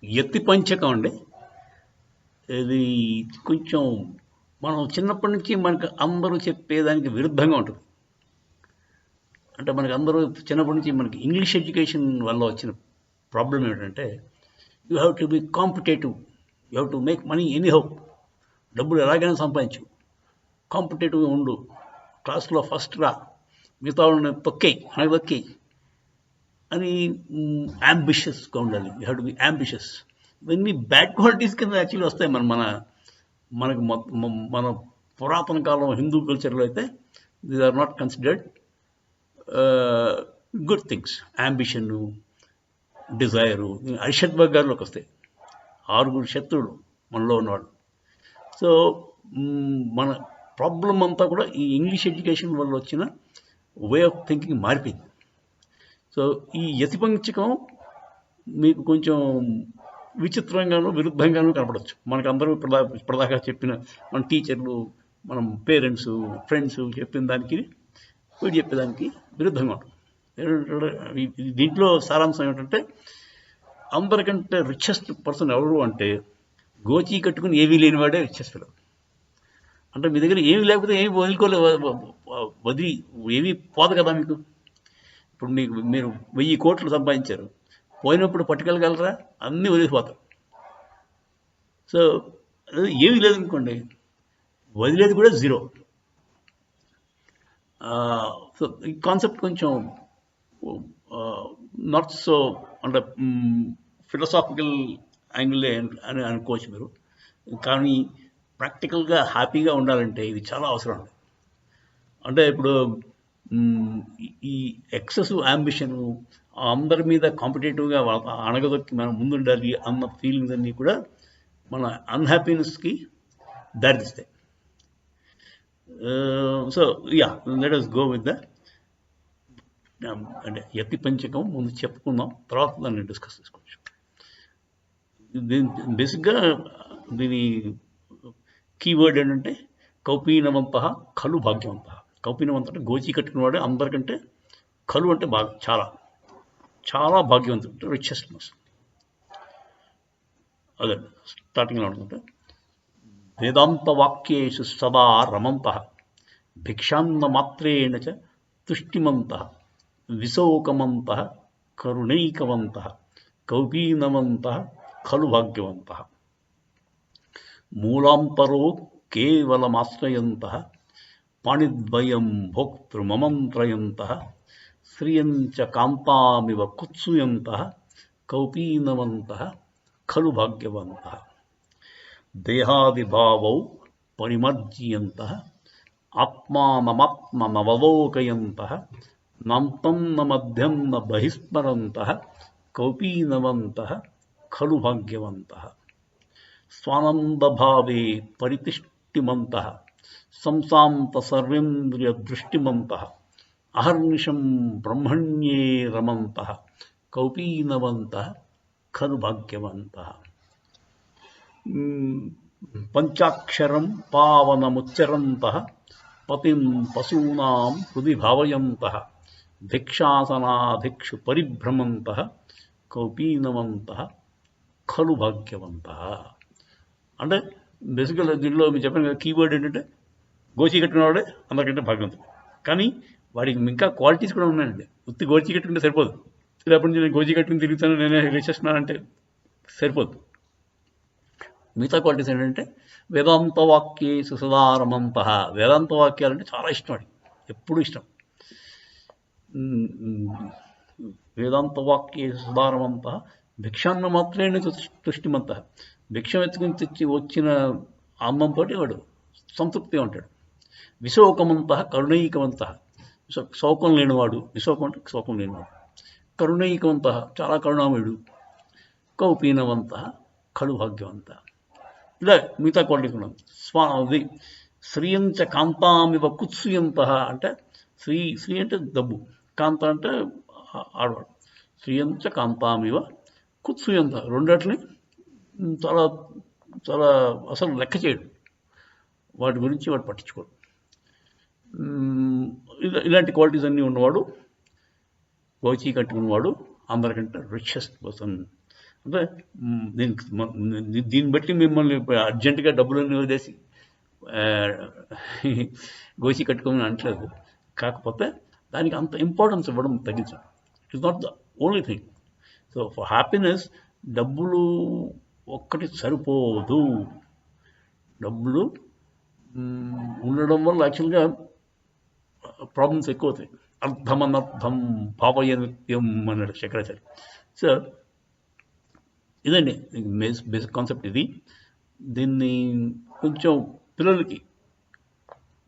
ఎత్తి పంచకం అండి. ఇది కొంచెం మనం చిన్నప్పటి నుంచి మనకు అందరూ చెప్పేదానికి విరుద్ధంగా ఉంటుంది. అంటే మనకు అందరూ చిన్నప్పటి నుంచి మనకి ఇంగ్లీష్ ఎడ్యుకేషన్ వల్ల వచ్చిన ప్రాబ్లం ఏంటంటే you have to B competitive, you have to make money any how, డబ్బులు ఎలాగైనా సంపాదించు, కాంపిటేటివ్గా ఉండు, క్లాస్లో ఫస్ట్ రా, మిగతా వాళ్ళని తొక్కేయి, నాకు తొక్కేయి అని అంబిషియస్గా ఉండాలి. You have to be ambitious. ఇవన్నీ బ్యాడ్ క్వాలిటీస్ కింద యాక్చువల్లీ వస్తాయి. మనకు మన పురాతన కాలం హిందూ కల్చర్లో అయితే these are not considered good things. Ambition, desire, అరిషద్వర్గాల్లోకి వస్తాయి. 6 శత్రువులు మనలో ఉన్నవాడు. సో మన ప్రాబ్లం అంతా కూడా ఈ ఇంగ్లీష్ ఎడ్యుకేషన్ వల్ల వచ్చిన వే ఆఫ్ థింకింగ్ మారిపోయింది. సో ఈ యతిపంచకం మీకు కొంచెం విచిత్రంగాను విరుద్ధంగాను కనపడవచ్చు. మనకు అందరూ ఇప్పటిదాకా చెప్పిన మన టీచర్లు, మనం పేరెంట్స్, ఫ్రెండ్స్ చెప్పిన దానికి వీడు చెప్పేదానికి విరుద్ధంగా ఉంటుంది. దీంట్లో సారాంశం ఏమిటంటే అందరికంటే రిచెస్ట్ పర్సన్ ఎవరు అంటే గోచీ కట్టుకుని ఏమీ లేనివాడే రిచెస్ట్ ఫెలో. అంటే మీ దగ్గర ఏమీ లేకపోతే ఏమీ వదిలి ఏమీ పోదు కదా మీకు. ఇప్పుడు మీరు 1000 కోట్లు సంపాదించారు, పోయినప్పుడు పట్టుకెళ్ళగలరా? అన్నీ వదిలిపోతారు. సో ఏమీ లేదనుకోండి, వదిలేది కూడా జీరో. సో ఈ కాన్సెప్ట్ కొంచెం నాట్ సో అంటే ఫిలసాఫికల్ యాంగిలే అని అనుకోవచ్చు మీరు. కానీ ప్రాక్టికల్గా హ్యాపీగా ఉండాలంటే ఇది చాలా అవసరం. అంటే ఇప్పుడు ఈ ఎక్సెసివ్ అంబిషన్, అందరి మీద కాంపిటేటివ్గా అణగదొక్కి మనం ముందుండాలి అన్న ఫీలింగ్స్ అన్నీ కూడా మన అన్హ్యాపీనెస్కి దారితీస్తాయి. So yeah, let us go with the అంటే యతి పంచకం ముందు చెప్పుకుందాం, తర్వాత దాన్ని డిస్కస్ చేసుకోవచ్చు. బేసిక్గా దీని కీవర్డ్ ఏంటంటే కౌపీనవంత ఖలు భాగ్యవంత. కౌపీనవంత అంటే గోచి కట్టుకున్నవాడే అందరికంటే, ఖలు అంటే బాగా చాలా చాలా భాగ్యవంతుడు, రిచెస్ట్నెస్. అదే స్టార్టింగ్లో అనుకుంటే వేదాంత వాక్యేషు సదా రమంత భిక్షాన్న మాత్రేణ చ తుష్టిమంత విశోకమంత కరుణైకవంత కౌపీనవంత ఖలు భాగ్యవంత మూలాంతరో కేవలమాశ్రయంత పాణిద్వయం భోక్తృమమంత్రయంత శ్రియంచ కాంతామివ కుత్సుయంత కౌపీనవంత ఖలు భాగ్యవంత దేహాదిభావౌ పరిమర్జయంత ఆత్మానమాత్మనవలోకయంత నాంతం న మధ్యం న బహిస్మరంత కౌపీనవంత ఖలు భాగ్యవంత స్వానందభావే పరితిష్ఠిమంత సంసాంత సర్వేంద్రియ దృష్టిమంత అహర్నిశం బ్రహ్మణ్యే రమంత కౌపీనవంత ఖలు భాగ్యవంత పంచాక్షరం పావనముచ్చరంత పతిం పశూనాం హృది భావయంత భిక్షాసనాధిక్షు పరిభ్రమంత కౌపీనవంత ఖలు భాగ్యవంత. అంటే బేసికల్గా దీనిలో మీరు చెప్పిన కదా కీవర్డ్ ఏంటంటే గోచి కట్టుకున్నవాడే అందరికంటే భాగ్యవంతుడు. కానీ వాడికి ఇంకా క్వాలిటీస్ కూడా ఉన్నాయండి. ఉత్తి గోచి కట్టుకుంటే సరిపోదు. రేపటి నుంచి నేను గోచి కట్టుకుని తిరుగుతాను, నేనే రిచేస్తున్నానంటే సరిపోదు. మిగతా క్వాలిటీస్ ఏంటంటే వేదాంత వాక్యే సుసదారమంత. వేదాంత వాక్యాలంటే చాలా ఇష్టం, వాడికి ఎప్పుడూ ఇష్టం. వేదాంత వాక్యే సుసదారమంత భిక్షాన్న మాత్రేణ తుష్టిమంత. భిక్షం ఎత్తుకుని తెచ్చి వచ్చిన అన్నంతో వాడు సంతృప్తిగా ఉంటాడు. విశోకమంత కరుణైకవంత. శోకం లేనివాడు, విశోకం అంటే శోకం లేనివాడు. కరుణైకవంత చాలా కరుణామయుడు. కౌపీనవంత ఖలు భాగ్యవంత. ఇలా మిగతా క్వాలిటీస్ ఉన్నాం. అది శ్రీయంచ కాంతామివ కుత్సుయంత అంటే శ్రీ అంటే డబ్బు, కాంత అంటే ఆడవాడు. శ్రీయంచ కాంతామివ కుత్సుయంత రెండట్లని చాలా చాలా అసలు లెక్క చేయడు, వాటి గురించి వాడు పట్టించుకోడు. ఇలాంటి క్వాలిటీస్ అన్నీ ఉన్నవాడు, గోచి కట్టుకున్నవాడు అందరికంటే రిచెస్ట్ పర్సన్ అంటే దీన్ని బట్టి మిమ్మల్ని అర్జెంటుగా డబ్బులన్నీ వదిలేసి ఆ, గోసి కట్టుకోమని అనట్లేదు. కాకపోతే దానికి అంత ఇంపార్టెన్స్ ఇవ్వడం తగ్గించండి. It is not the only thing. So for happiness డబ్బులు ఒక్కటి సరిపోదు. డబ్బులు ఉండడం వల్ల యాక్చువల్గా ప్రాబ్లమ్స్ ఎక్కువ అవుతాయి. అర్థమనర్థం భావయ నిత్యం అన్నాడు శంకరాచార్య. సో ఇదండి బేసిక్ కాన్సెప్ట్ ఇది. దీన్ని కొంచెం పిల్లలకి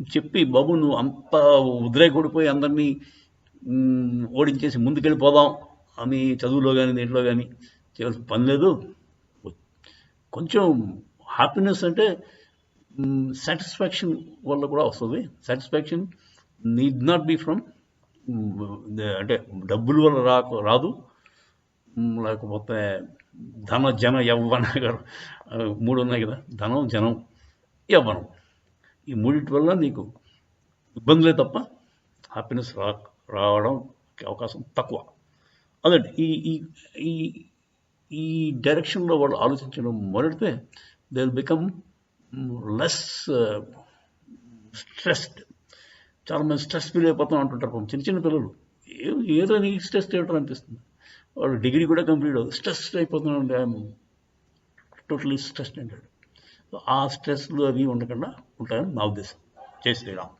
చెప్పి, బాబు నువ్వు అంత ఉద్రేకపడిపోయి అందరినీ ఓడించేసి ముందుకెళ్ళిపోదాం అని చదువులో కానీ దేంట్లో కానీ చేయాల్సిన పని లేదు. కొంచెం హ్యాపీనెస్ అంటే సాటిస్ఫాక్షన్ వల్ల కూడా వస్తుంది. Satisfaction need not be from అంటే డబ్బుల వల్ల రాదు. లేకపోతే ధన జన యవ్వన గారు 3 ఉన్నాయి కదా, ధనం జనం యవ్వనం, ఈ మూడింటి వల్ల నీకు ఇబ్బందులే తప్ప హ్యాపీనెస్ రావడం అవకాశం తక్కువ. అదండి ఈ ఈ ఈ ఈ డైరెక్షన్లో వాళ్ళు ఆలోచించడం మొదలెడితే they will become less stressed. చాలామంది స్ట్రెస్ ఫీల్ అయిపోతాం అంటుంటారు చిన్న చిన్న పిల్లలు. ఏదో నీకు స్ట్రెస్ చేయడం అనిపిస్తుంది. వాడు డిగ్రీ కూడా కంప్లీట్ అవుతుంది, స్ట్రెస్ అయిపోతున్నాడు, ఐఎమ్ టోటలీ స్ట్రెస్డ్ అంటాడు. ఆ స్ట్రెస్లు అవి ఉండకుండా ఉంటాయని నా ఉద్దేశం. జై శ్రీరామ్.